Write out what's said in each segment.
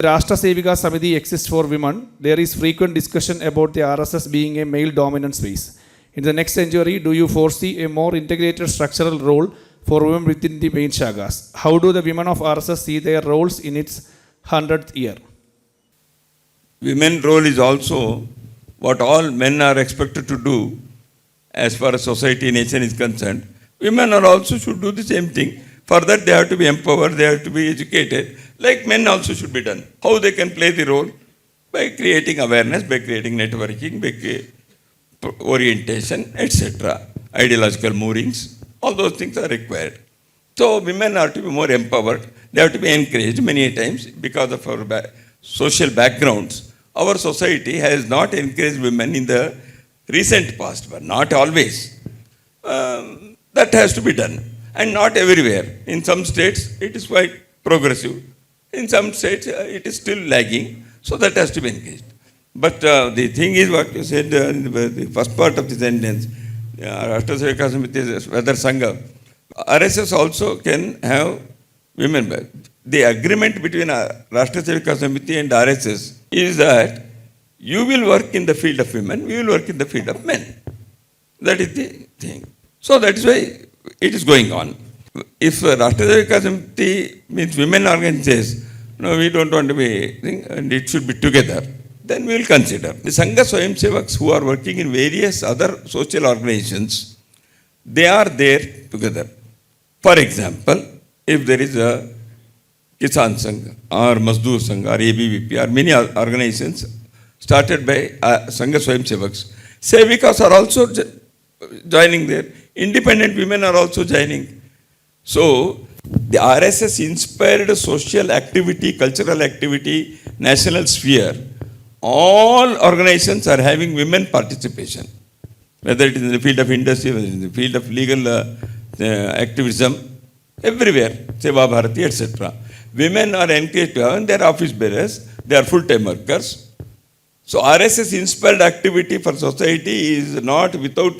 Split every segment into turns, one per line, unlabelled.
Rashtra Sevika Samiti exists for women. There is frequent discussion about the RSS being a male-dominant space. In the next century, do you foresee a more integrated structural role for women within the main shagas? How do the women of RSS see their roles in its 100th year?
Women's role is also what all men are expected to do as far as society, nation is concerned. Women are also should do the same thing. For that, they have to be empowered, they have to be educated, like men also should be done. How they can play the role? By creating awareness, by creating networking, by orientation, etc. Ideological moorings, all those things are required. So women are to be more empowered, they have to be encouraged many times because of our social backgrounds. Our society has not encouraged women in the recent past, but not always. That has to be done. And not everywhere. In some states, it is quite progressive. In some states, it is still lagging. So that has to be engaged. But the thing is what you said in the first part of the sentence, Rashtra Sevika Samiti, whether Sangha, RSS also can have women. The agreement between Rashtra Sevika Samiti and RSS is that you will work in the field of women, we will work in the field of men. That is the thing. So that is why it is going on. If Rashtra Sevika Samiti means women organizations, no, we don't want to be, and it should be together, then we will consider. The Sangha Swayamsevaks who are working in various other social organizations, they are there together. For example, if there is a Kisan Sangha or Mazdoor Sangha or ABVP or many organizations started by Sangha Swayamsevaks, Sevikas are also joining there. Independent women are also joining. So, the RSS inspired social activity, cultural activity, national sphere. All organizations are having women participation. Whether it is in the field of industry, whether it is in the field of legal activism, everywhere, Seva Bharati, etc. Women are encouraged to have their office bearers, they are full-time workers. So, RSS inspired activity for society is not without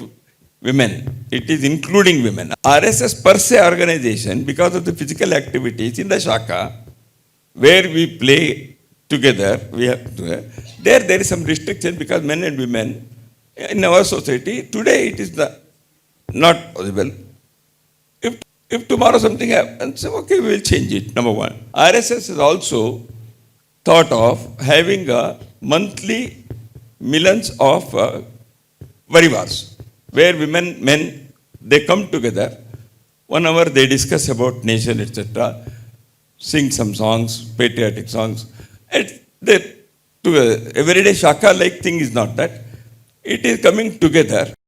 women, it is including women. RSS per se organization, because of the physical activities in the Shaka, where we play together, we have to, there is some restriction because men and women in our society, today it is not possible. If tomorrow something happens, okay, we will change it, number one. RSS is also thought of having a monthly millions of varivars, where women, men, they come together, 1 hour they discuss about nation, etc., sing some songs, patriotic songs. Everyday Shaka-like thing is not that. It is coming together.